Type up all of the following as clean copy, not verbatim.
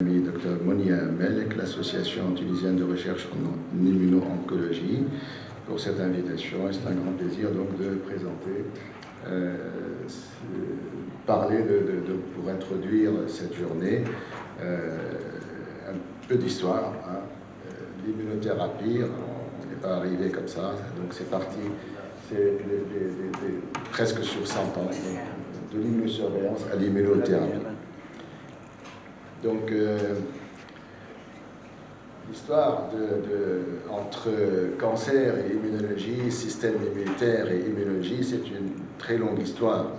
Dr Monia Melek, l'association tunisienne de recherche en immuno-oncologie, pour cette invitation. C'est un grand plaisir donc de présenter, parler pour introduire cette journée, un peu d'histoire. L'immunothérapie, on n'est pas arrivé comme ça, donc c'est parti, c'est presque sur 100 ans, de l'immunosurveillance à l'immunothérapie. Donc, l'histoire entre cancer et immunologie, système immunitaire et immunologie, c'est une très longue histoire.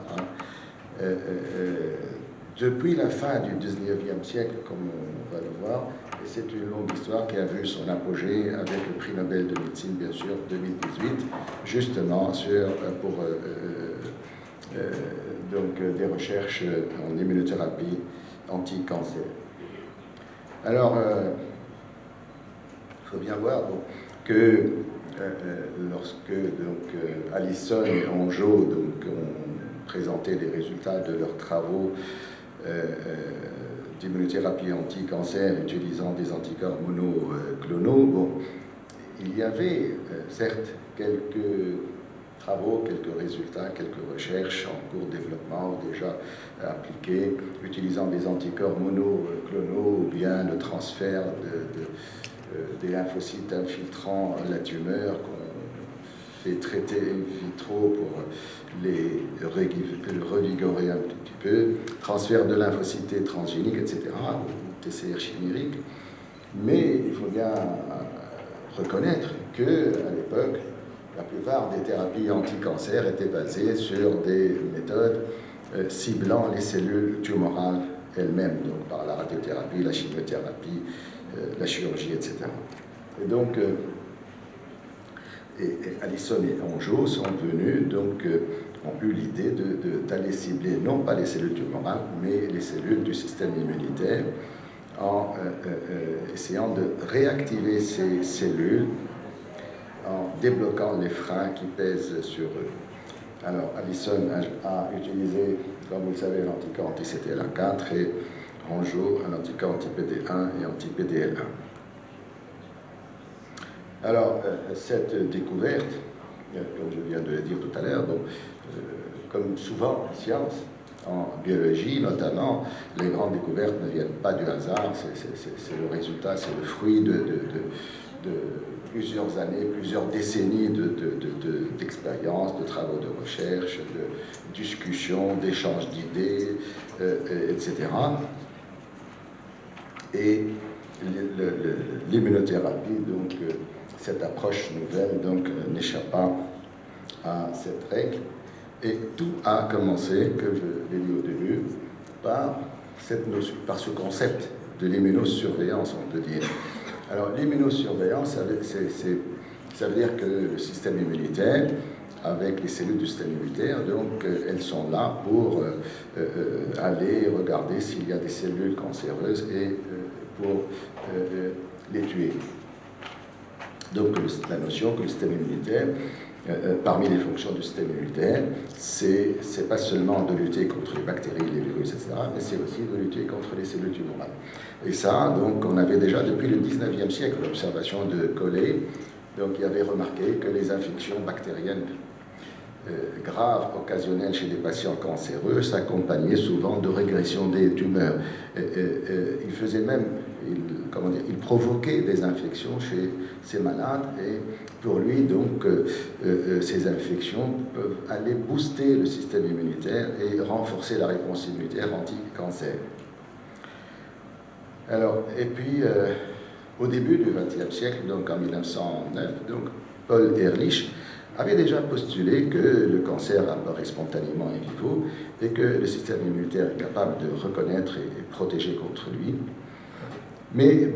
Depuis la fin du 19e siècle, comme on va le voir, et c'est une longue histoire qui a vu son apogée avec le prix Nobel de médecine, bien sûr, 2018, justement pour des recherches en immunothérapie anti-cancer. Alors, il faut bien voir que lorsque Allison et Anjou ont présenté les résultats de leurs travaux d'immunothérapie anti-cancer utilisant des anticorps monoclonaux, il y avait certes quelques travaux, quelques résultats, quelques recherches en cours de développement ou déjà appliquées, utilisant des anticorps monoclonaux ou bien le transfert des lymphocytes infiltrant la tumeur qu'on fait traiter in vitro pour le revigorer un petit peu, transfert de lymphocytes transgéniques, etc., ou TCR chimériques. Mais il faut bien reconnaître qu'à l'époque, la plupart des thérapies anti-cancer étaient basées sur des méthodes ciblant les cellules tumorales elles-mêmes, donc par la radiothérapie, la chimiothérapie, la chirurgie, etc. Et donc, Allison et Anjou sont venus, ont eu l'idée d'aller cibler non pas les cellules tumorales, mais les cellules du système immunitaire, en essayant de réactiver ces cellules en débloquant les freins qui pèsent sur eux. Alors, Allison a utilisé, comme vous le savez, l'anticorps anti-CTLA4 et Anjou un anticorps anti-PD1 et anti-PDL1. Alors, cette découverte, comme je viens de le dire tout à l'heure, comme souvent en science, en biologie notamment, les grandes découvertes ne viennent pas du hasard, c'est le résultat, c'est le fruit de plusieurs années, plusieurs décennies d'expériences, de travaux de recherche, de discussions, d'échanges d'idées, etc. Et l'immunothérapie, cette approche nouvelle, n'échappe pas à cette règle. Et tout a commencé, comme je l'ai dit au début, par ce concept de l'immunosurveillance, on peut dire. Alors, l'immunosurveillance, ça veut dire que le système immunitaire, avec les cellules du système immunitaire, elles sont là pour aller regarder s'il y a des cellules cancéreuses et pour les tuer. Donc, la notion que le système immunitaire, parmi les fonctions du système immunitaire, c'est pas seulement de lutter contre les bactéries, les virus, etc., mais c'est aussi de lutter contre les cellules tumorales. Et ça, on avait déjà depuis le 19e siècle l'observation de Collet, il avait remarqué que les infections bactériennes graves, occasionnelles chez des patients cancéreux, s'accompagnaient souvent de régression des tumeurs. Il faisait même, il provoquait des infections chez ces malades, et pour lui, ces infections peuvent aller booster le système immunitaire et renforcer la réponse immunitaire anti-cancer. Alors, et puis, au début du XXe siècle, en 1909, Paul Ehrlich avait déjà postulé que le cancer apparaît spontanément in vivo et que le système immunitaire est capable de reconnaître et protéger contre lui. Mais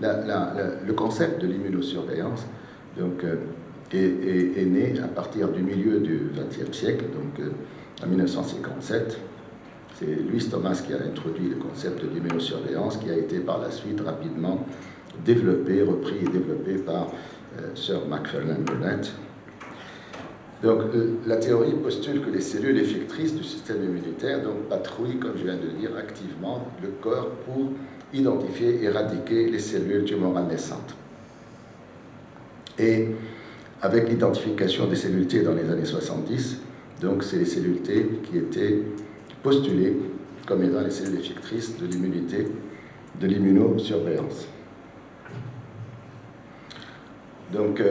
le concept de l'immunosurveillance est né à partir du milieu du XXe siècle, en 1957. C'est Louis Thomas qui a introduit le concept de l'immunosurveillance, qui a été par la suite rapidement repris et développé par Sir Macfarlane Burnet. La théorie postule que les cellules effectrices du système immunitaire patrouillent, comme je viens de le dire, activement le corps pour identifier et éradiquer les cellules tumorales naissantes. Et avec l'identification des cellules T dans les années 70, donc c'est les cellules T qui étaient postulées comme étant les cellules effectrices de l'immunité, de l'immunosurveillance. Donc,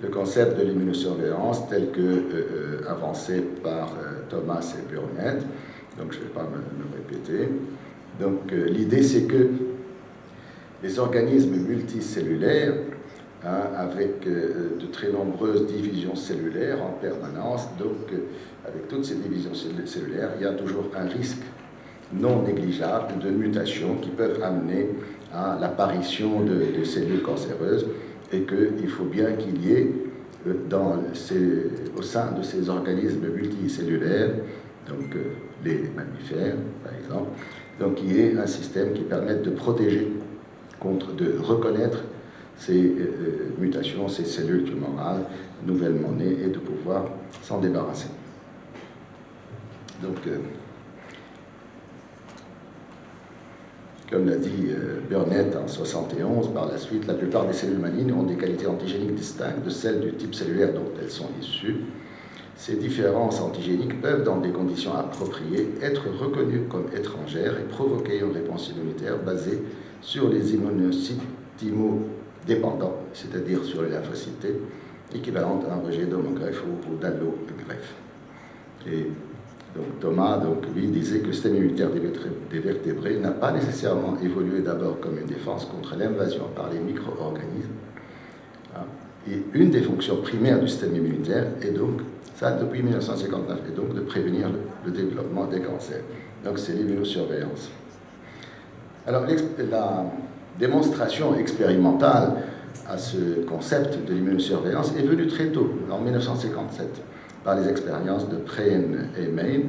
le concept de l'immunosurveillance tel que avancé par Thomas et Burnett, donc je ne vais pas me répéter. Donc, l'idée, c'est que les organismes multicellulaires, avec de très nombreuses divisions cellulaires en permanence, donc avec toutes ces divisions cellulaires, il y a toujours un risque non négligeable de mutations qui peuvent amener à l'apparition de cellules cancéreuses, et qu'il faut bien qu'il y ait au sein de ces organismes multicellulaires, donc les mammifères par exemple, donc il y ait un système qui permette de protéger de reconnaître ces mutations, ces cellules tumorales nouvellement nées, et de pouvoir s'en débarrasser. Donc, comme l'a dit Burnett en 1971, par la suite, la plupart des cellules malignes ont des qualités antigéniques distinctes de celles du type cellulaire dont elles sont issues. Ces différences antigéniques peuvent, dans des conditions appropriées, être reconnues comme étrangères et provoquer une réponse immunitaire basée sur les immunocytes thymodépendants, c'est-à-dire sur les lymphocytes T, équivalente à un rejet d'homogreffe ou d'allogreffe. Et donc Thomas, lui, disait que le système immunitaire des vertébrés n'a pas nécessairement évolué d'abord comme une défense contre l'invasion par les micro-organismes. Et une des fonctions primaires du système immunitaire est donc, ça depuis 1959, est donc de prévenir le développement des cancers. Donc c'est l'immunosurveillance. Alors la démonstration expérimentale à ce concept de l'immunosurveillance est venue très tôt, en 1957, par les expériences de Prehn et Main,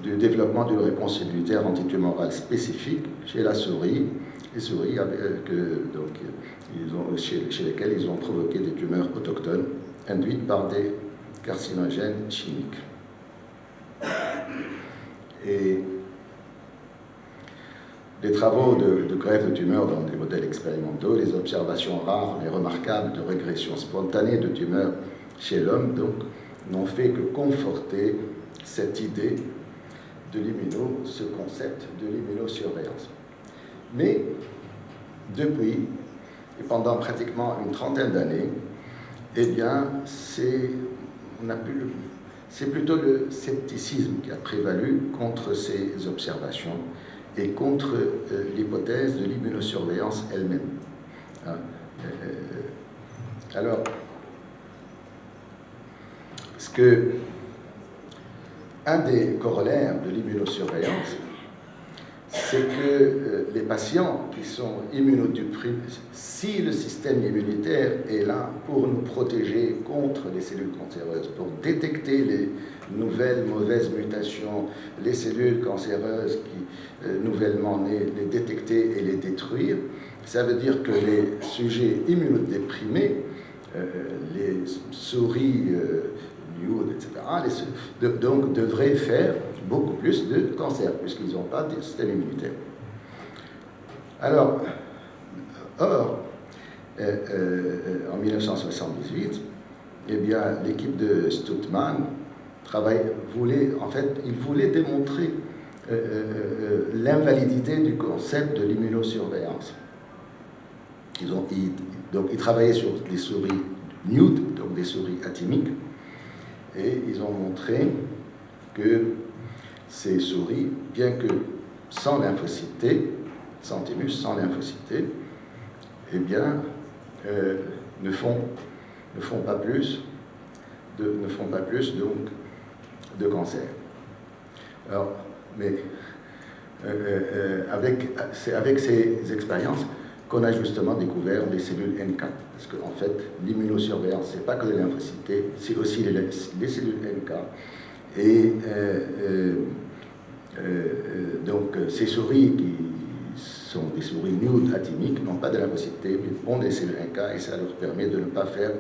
du développement d'une réponse immunitaire antitumorale spécifique chez la souris, les souris chez lesquelles ils ont provoqué des tumeurs autochtones induites par des carcinogènes chimiques. Et les travaux de greffe de tumeurs dans des modèles expérimentaux, les observations rares mais remarquables de régression spontanée de tumeurs chez l'homme, donc, n'ont fait que conforter cette idée de ce concept de l'immunosurveillance. Mais depuis, et pendant pratiquement une trentaine d'années, eh bien, c'est plutôt le scepticisme qui a prévalu contre ces observations et contre l'hypothèse de l'immunosurveillance elle-même. Alors, un des corollaires de l'immunosurveillance, c'est que les patients qui sont immunodéprimés, si le système immunitaire est là pour nous protéger contre les cellules cancéreuses, pour détecter les nouvelles mauvaises mutations, les cellules cancéreuses qui nouvellement nées, les détecter et les détruire, ça veut dire que les sujets immunodéprimés, les souris etc., donc devraient faire beaucoup plus de cancer, puisqu'ils n'ont pas de système immunitaire. Alors, en 1978, eh bien, l'équipe de Stuttman voulait démontrer l'invalidité du concept de l'immunosurveillance. Ils travaillaient sur des souris nude, donc des souris atymiques, et ils ont montré que ces souris, bien que sans lymphocytes T, sans thymus, sans lymphocytes T, eh bien, ne font pas plus donc, de cancer. Alors, mais c'est avec ces expériences qu'on a justement découvert les cellules NK. Parce qu'en fait, l'immunosurveillance, ce n'est pas que les lymphocytes T, c'est aussi les cellules NK. Et donc, ces souris qui sont des souris nude atymiques n'ont pas de lymphocytes T, mais ont des cellules NK, et ça leur permet de ne pas faire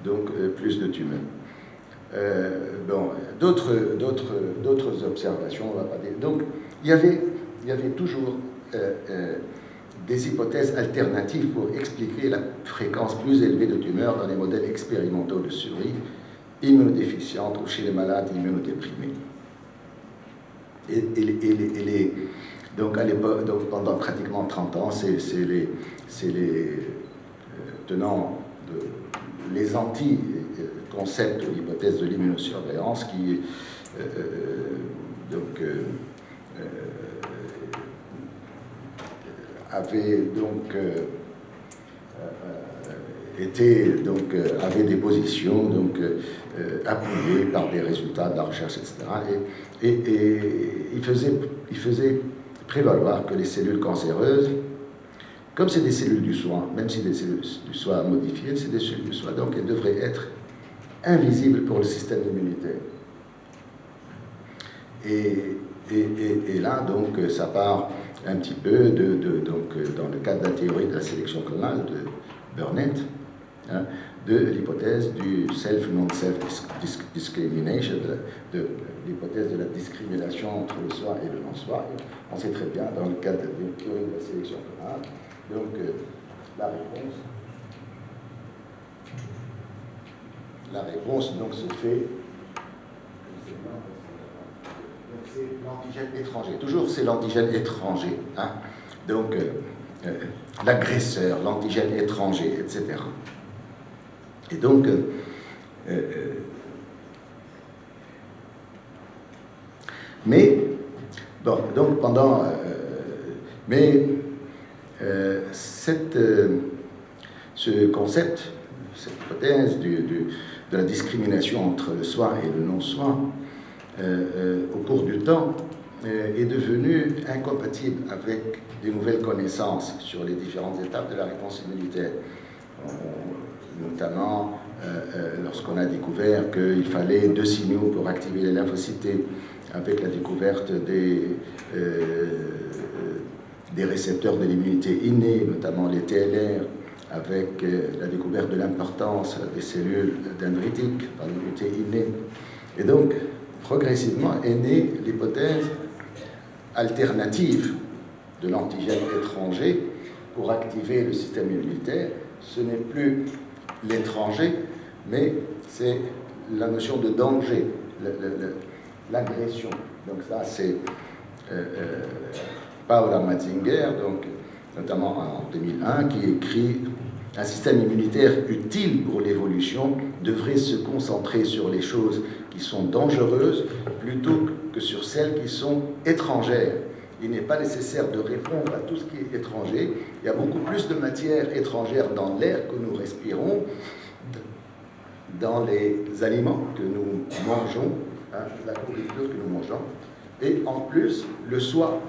donc, plus de tumeurs. D'autres observations, on va pas dire. Donc, il y avait toujours des hypothèses alternatives pour expliquer la fréquence plus élevée de tumeurs dans les modèles expérimentaux de souris immunodéficientes ou chez les malades immunodéprimés. Donc à l'époque, pendant pratiquement 30 ans, c'est les tenants, les anti-concepts de l'hypothèse de l'immunosurveillance qui avaient donc avaient des positions appuyées par des résultats de la recherche, etc. Et il faisait prévaloir que les cellules cancéreuses, comme c'est des cellules du soin, même si des cellules du soin modifiées, c'est des cellules du soin, donc elles devraient être invisibles pour le système immunitaire. Et là, donc, ça part un petit peu dans le cadre de la théorie de la sélection clonale de Burnett, hein, de l'hypothèse du self-non-self discrimination, de l'hypothèse de la discrimination entre le soi et le non-soi. On sait très bien, dans le cadre de la théorie de la sélection clonale, donc la réponse donc, se fait. C'est l'antigène étranger. Toujours, c'est l'antigène étranger. Hein? Donc, l'agresseur, l'antigène étranger, etc. Et donc, mais, bon, donc pendant... ce concept, cette hypothèse de la discrimination entre le soi et le non-soi, au cours du temps, est devenu incompatible avec des nouvelles connaissances sur les différentes étapes de la réponse immunitaire. Notamment lorsqu'on a découvert qu'il fallait 2 signaux pour activer les lymphocytes T, avec la découverte des récepteurs de l'immunité innée, notamment les TLR, avec la découverte de l'importance des cellules dendritiques par l'immunité innée. Et donc, progressivement est née l'hypothèse alternative de l'antigène étranger pour activer le système immunitaire. Ce n'est plus l'étranger, mais c'est la notion de danger, l'agression. Donc ça, c'est Paula Matzinger, donc, notamment en 2001, qui écrit « Un système immunitaire utile pour l'évolution devrait se concentrer sur les choses qui sont dangereuses plutôt que sur celles qui sont étrangères. Il n'est pas nécessaire de répondre à tout ce qui est étranger. Il y a beaucoup plus de matière étrangère dans l'air que nous respirons, dans les aliments que nous mangeons, hein, la nourriture que nous mangeons. Et en plus, le soi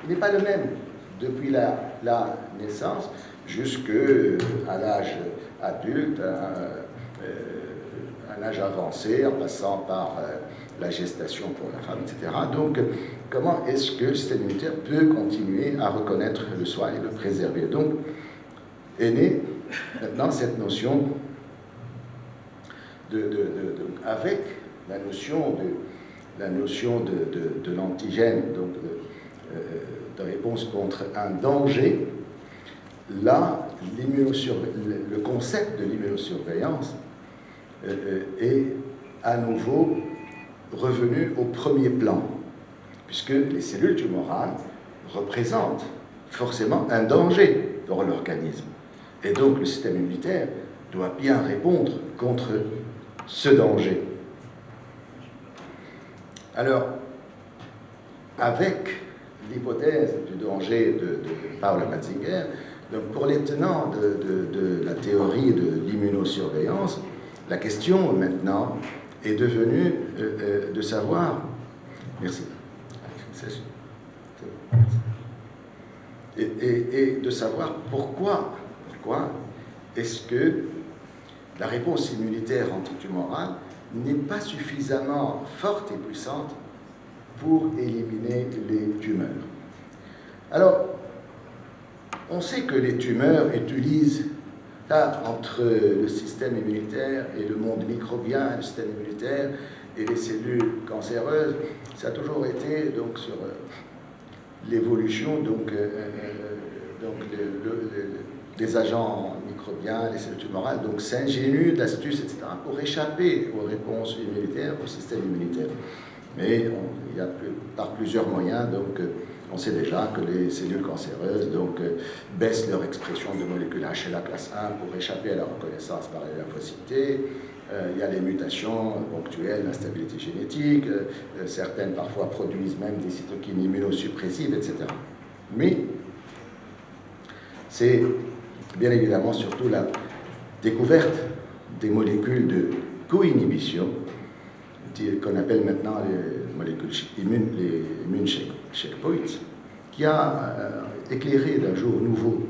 n'est pas le même depuis la naissance jusqu'à l'âge adulte, un âge avancé, en passant par la gestation pour la femme, etc. Donc, comment est-ce que le système immunitaire peut continuer à reconnaître le soi et le préserver? Donc, est née maintenant cette notion avec la notion de l'antigène, donc de réponse contre un danger. Là, le concept de l'immunosurveillance est à nouveau revenu au premier plan, puisque les cellules tumorales représentent forcément un danger pour l'organisme. Et donc le système immunitaire doit bien répondre contre ce danger. Alors, avec l'hypothèse du danger de Paula Matzinger, donc pour les tenants de la théorie de l'immunosurveillance, la question maintenant est devenue de savoir... Merci. Et de savoir pourquoi est-ce que la réponse immunitaire antitumorale n'est pas suffisamment forte et puissante pour éliminer les tumeurs. Alors, on sait que les tumeurs utilisent, là, entre le système immunitaire et le monde microbien, le système immunitaire et les cellules cancéreuses, ça a toujours été donc sur l'évolution des agents microbiens, les cellules tumorales, donc s'ingénuent d'astuces, etc., pour échapper aux réponses immunitaires, au système immunitaire. Mais il y a par plusieurs moyens, donc on sait déjà que les cellules cancéreuses baissent leur expression de molécules HLA classe 1 pour échapper à la reconnaissance par les lymphocytes T. Il y a les mutations ponctuelles, l'instabilité génétique, certaines parfois produisent même des cytokines immunosuppressives, etc. Mais c'est bien évidemment surtout la découverte des molécules de co-inhibition, qu'on appelle maintenant les molécules les immune checkpoints, qui a éclairé d'un jour nouveau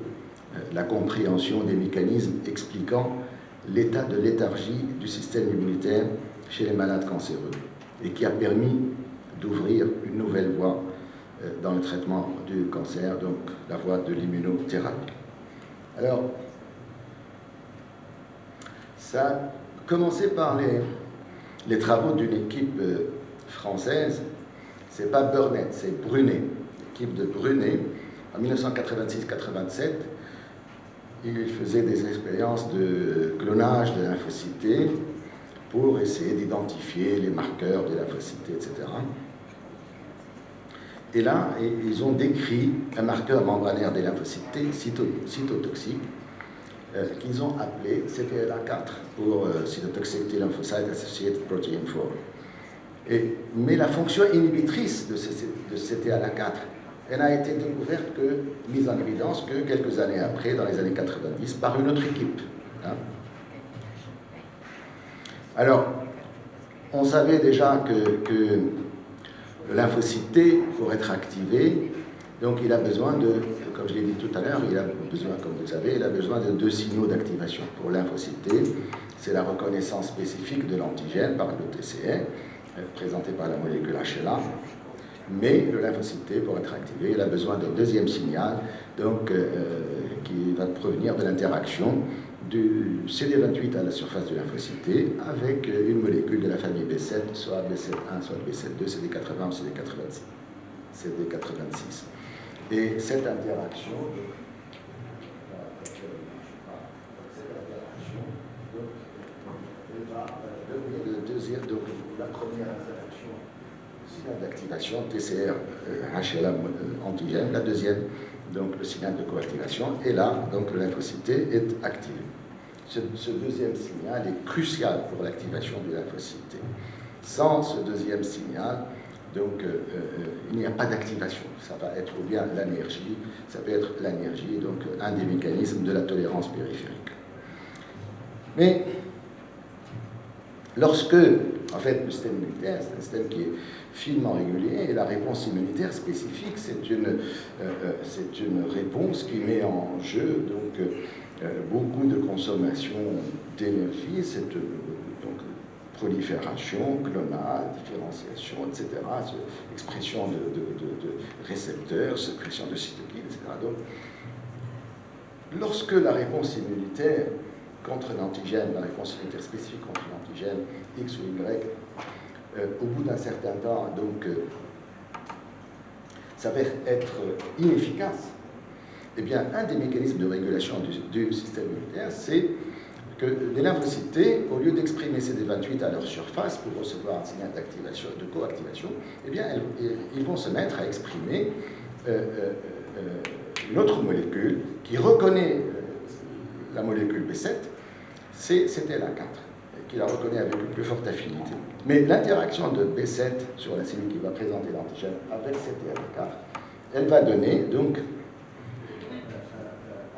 la compréhension des mécanismes expliquant l'état de léthargie du système immunitaire chez les malades cancéreux et qui a permis d'ouvrir une nouvelle voie dans le traitement du cancer, donc la voie de l'immunothérapie. Alors, ça a commencé par les travaux d'une équipe française, c'est pas Burnett, c'est Brunet, l'équipe de Brunet, en 1986-87. Il faisait des expériences de clonage de lymphocytes T pour essayer d'identifier les marqueurs de lymphocytes T, etc. Et là, ils ont décrit un marqueur membranaire des lymphocytes T cytotoxique qu'ils ont appelé CTLA4 pour Cytotoxic T Lymphocyte Associated Protein 4. Mais la fonction inhibitrice de CTLA4, elle n'a été découverte mise en évidence que quelques années après, dans les années 90, par une autre équipe. Alors, on savait déjà que le lymphocyte T, pour être activé, donc il a besoin comme je l'ai dit tout à l'heure, il a besoin, comme vous le savez, il a besoin de 2 signaux d'activation. Pour le lymphocyte T, c'est la reconnaissance spécifique de l'antigène par le TCR, présenté par la molécule HLA. Mais le lymphocyte T, pour être activé, il a besoin d'un deuxième signal, qui va provenir de l'interaction du CD28 à la surface du lymphocyte T avec une molécule de la famille B7, soit B7-1, soit B7-2, CD80 ou CD86. Et cette interaction, donc la première interaction, signal d'activation, TCR, HLA antigène, la deuxième, donc le signal de coactivation, et là, donc le lymphocyte T est activé. Ce deuxième signal est crucial pour l'activation du lymphocyte T. Sans ce deuxième signal, donc il n'y a pas d'activation. Ça va être ou bien l'anergie, ça peut être l'anergie, donc un des mécanismes de la tolérance périphérique. Mais lorsque, en fait, le système immunitaire, c'est un système qui est finement régulier, et la réponse immunitaire spécifique, c'est une réponse qui met en jeu donc, beaucoup de consommation d'énergie, cette prolifération, clonage, différenciation, etc., expression de récepteurs, sécrétion de cytokines, etc. Donc, lorsque la réponse immunitaire contre l'antigène, la réponse immunitaire spécifique contre l'antigène X ou Y, au bout d'un certain temps, donc, s'avère être inefficace, eh bien, un des mécanismes de régulation du système immunitaire, c'est que les lymphocytes T, au lieu d'exprimer CD28 à leur surface pour recevoir un signal d'activation, de coactivation, eh bien, ils vont se mettre à exprimer une autre molécule qui reconnaît la molécule B7, c'est CTLA4, qui la reconnaît avec une plus forte affinité. Mais l'interaction de B7 sur la cellule qui va présenter l'antigène avec CTLA4, elle va donner donc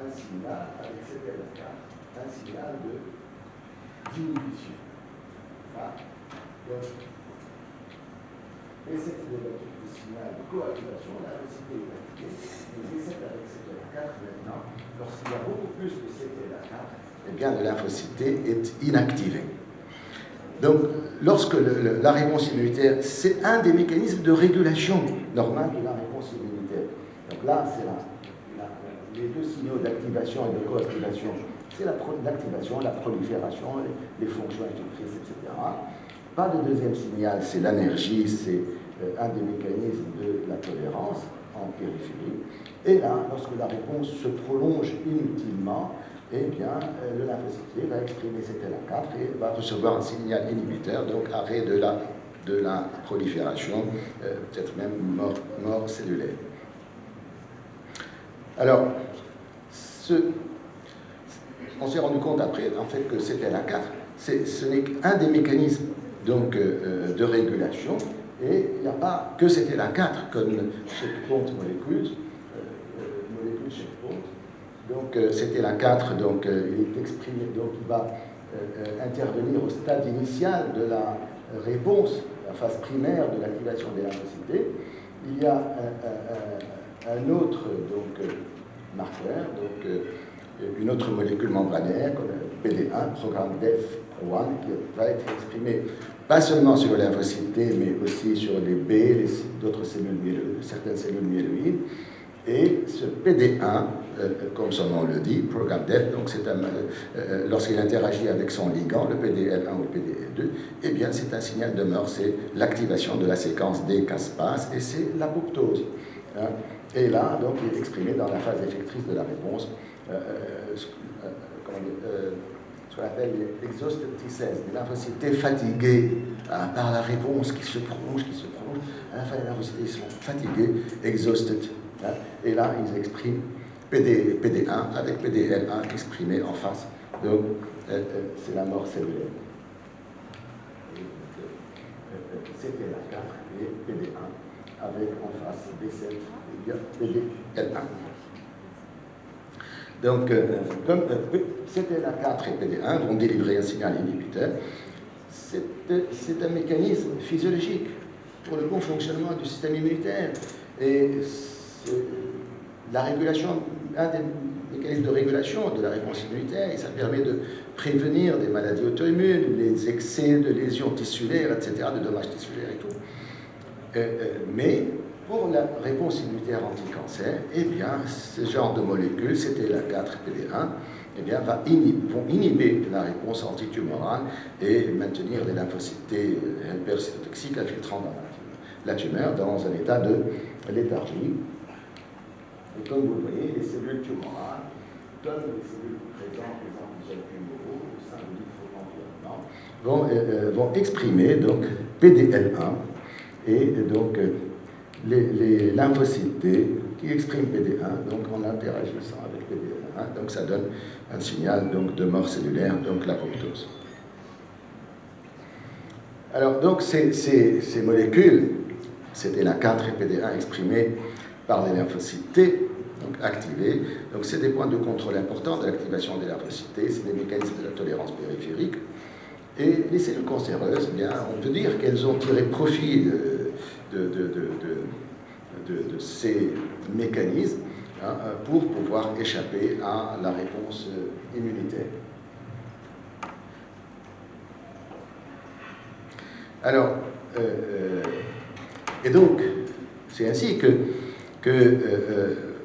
un signal avec CTLA4, un signal d'inhibition. Donc, B7 est le signal de coactivation, la récité est activée, et B7 avec CTLA4 maintenant, lorsqu'il y a beaucoup plus de CTLA4, eh bien, le lymphocyte T est inactivé. Donc, lorsque la réponse immunitaire, c'est un des mécanismes de régulation normale de la réponse immunitaire. Donc là, c'est les 2 signaux d'activation et de coactivation. C'est l'activation, la prolifération, les fonctions effectrices, etc. Pas de deuxième signal, c'est l'anergie, c'est un des mécanismes de la tolérance en périphérie. Et là, lorsque la réponse se prolonge inutilement, eh bien, le lymphocyte va exprimer CTLA4 et va recevoir un signal inhibiteur, donc arrêt de la prolifération, peut-être même mort cellulaire. Alors, on s'est rendu compte après, en fait, que CTLA4, ce n'est qu'un des mécanismes donc, de régulation, et il n'y a pas que CTLA4 comme checkpoint molécule checkpoint. Donc, CTLA4, donc, il est exprimé, donc il va intervenir au stade initial de la réponse, la phase primaire de l'activation des lymphocytes. Il y a un autre donc, marqueur, donc, une autre molécule membranaire, PD1, programme DEF1, qui va être exprimé pas seulement sur les lymphocytes T, mais aussi sur les B, d'autres cellules, certaines cellules myéloïdes. Et ce PD1, comme son nom le dit, programme DEF, donc lorsqu'il interagit avec son ligand, le PDL1 ou le PDL2, eh bien c'est un signal de mort, c'est l'activation de la séquence D caspase et c'est l'apoptose. Hein. Et là, donc, il est exprimé dans la phase effectrice de la réponse, ce qu'on appelle les exhausted T-cells, des lymphocytes T fatigués par la réponse qui se prolonge. À la fin, les lymphocytes ils sont fatigués, exhausted. Hein, et là, ils expriment PD1 avec PDL1 exprimé en face. Donc, c'est la mort cellulaire. C'était la 4 et PD1 avec en face B7 et PDL1. Donc, comme c'était la 4 et PD1 vont délivrer un signal inhibiteur, c'est un mécanisme physiologique pour le bon fonctionnement du système immunitaire. Et la régulation, un des mécanismes de régulation de la réponse immunitaire, et ça permet de prévenir des maladies auto-immunes, les excès de lésions tissulaires, etc., de dommages tissulaires et tout. Mais pour la réponse immunitaire anti-cancer, eh bien, ce genre de molécules, c'était la 4-PD1, eh bien, vont inhiber la réponse antitumorale et maintenir les lymphocytes T hypercytotoxiques infiltrant dans la tumeur dans un état de léthargie. Et comme vous le voyez, les cellules tumorales, comme les cellules présentes les antigènes tumoraux au sein de l'environnement, vont exprimer donc PDL1 et donc les lymphocytes T qui expriment PD1 donc en interagissant avec PDL1, donc ça donne un signal donc de mort cellulaire, donc l'apoptose. Alors donc ces molécules, c'était la 4 et PD1 exprimées par les lymphocytes T, donc activés. Donc c'est des points de contrôle importants de l'activation des lymphocytes T, c'est des mécanismes de la tolérance périphérique. Et les cellules cancéreuses, eh bien, on peut dire qu'elles ont tiré profit de ces mécanismes hein, pour pouvoir échapper à la réponse immunitaire. Alors, et donc, c'est ainsi que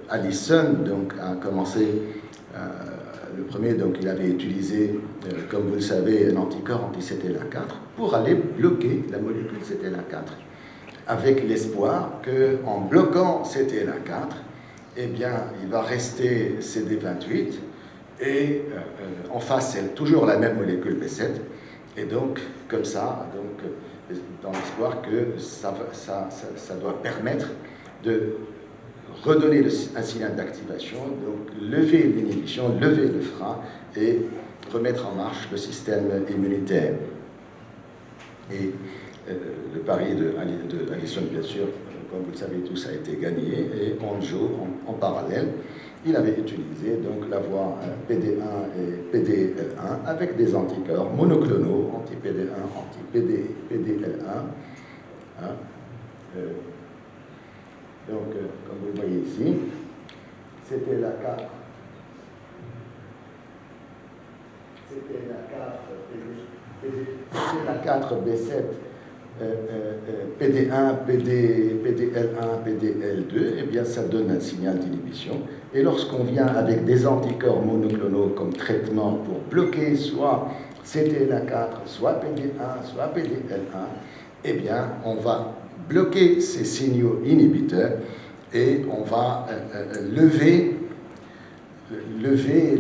Allison donc, a commencé, le premier, donc il avait utilisé, comme vous le savez, un anticorps anti-CTLA4 pour aller bloquer la molécule CTLA4, avec l'espoir qu'en bloquant CTLA4, eh bien, il va rester CD28 et en face, c'est toujours la même molécule B7, et donc, comme ça, donc, dans l'espoir que ça doit permettre de redonner un signal d'activation, donc lever l'inhibition, lever le frein et remettre en marche le système immunitaire. Et le pari de Allison, bien sûr, comme vous le savez tous, a été gagné, et Anjou, en parallèle, il avait utilisé donc la voie PD1 et PDL1 avec des anticorps monoclonaux, anti-PD1, anti-PDL1. Hein, donc, comme vous le voyez ici, c'était la 4. C'était la 4 B7, PD1, PDL1, PDL2, eh bien ça donne un signal d'inhibition. Et lorsqu'on vient avec des anticorps monoclonaux comme traitement pour bloquer soit CTLA4, soit PD1, soit PDL1, eh bien on va bloquer ces signaux inhibiteurs et on va lever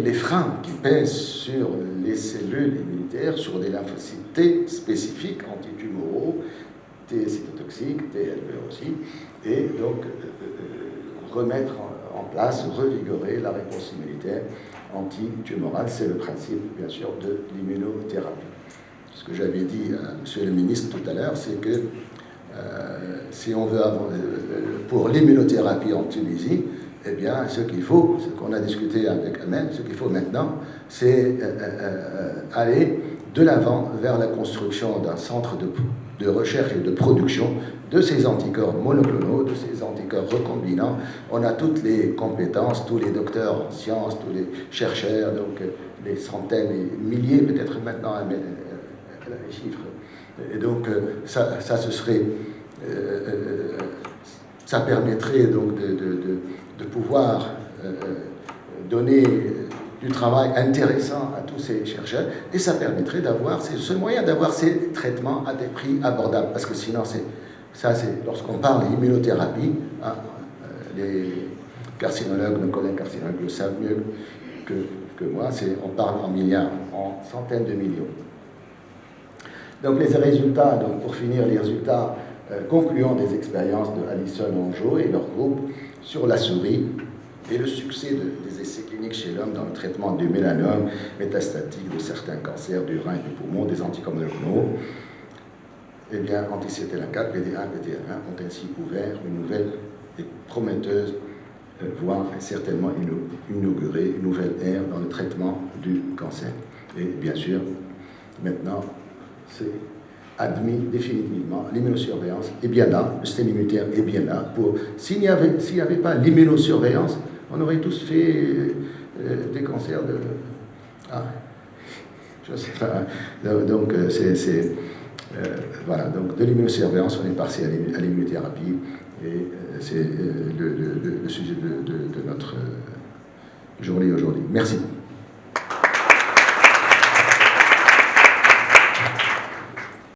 les freins qui pèsent sur les cellules immunitaires, sur des lymphocytes T spécifiques, antitumoraux, T cytotoxiques, TLV aussi, et donc remettre en place, revigorer la réponse immunitaire antitumorale. C'est le principe, bien sûr, de l'immunothérapie. Ce que j'avais dit à M. le ministre tout à l'heure, c'est que si on veut avoir, pour l'immunothérapie en Tunisie, eh bien, ce qu'il faut, ce qu'on a discuté avec Ahmed, ce qu'il faut maintenant, c'est aller de l'avant vers la construction d'un centre de recherche et de production de ces anticorps monoclonaux, de ces anticorps recombinants. On a toutes les compétences, tous les docteurs en sciences, tous les chercheurs, donc les centaines et milliers, peut-être maintenant, les chiffres. Et donc, ça ce serait... ça permettrait donc de pouvoir donner du travail intéressant à tous ces chercheurs, et ça permettrait d'avoir, c'est ce moyen d'avoir ces traitements à des prix abordables, parce que sinon, c'est lorsqu'on parle d'immunothérapie, hein, les carcinologues, nos collègues carcinologues le savent mieux que moi, on parle en milliards, en centaines de millions. Donc les résultats, donc pour finir, les résultats concluant des expériences de Alison Anjou et leur groupe sur la souris et le succès des essais cliniques chez l'homme dans le traitement du mélanome métastatique, de certains cancers du rein et du poumon, des anticorps monoclonaux, eh bien, anti-CTLA4, PD1, PD-L1 ont ainsi ouvert une nouvelle et prometteuse, voire certainement inauguré une nouvelle ère dans le traitement du cancer. Et bien sûr, maintenant, c'est admis définitivement, l'immunosurveillance est bien là, le système immunitaire est bien là. S'il n'y avait pas l'immunosurveillance, on aurait tous fait des cancers de... Ah, je ne sais pas. Donc, voilà, donc de l'immunosurveillance, on est passé à l'immunothérapie, et c'est le sujet de notre journée aujourd'hui. Merci.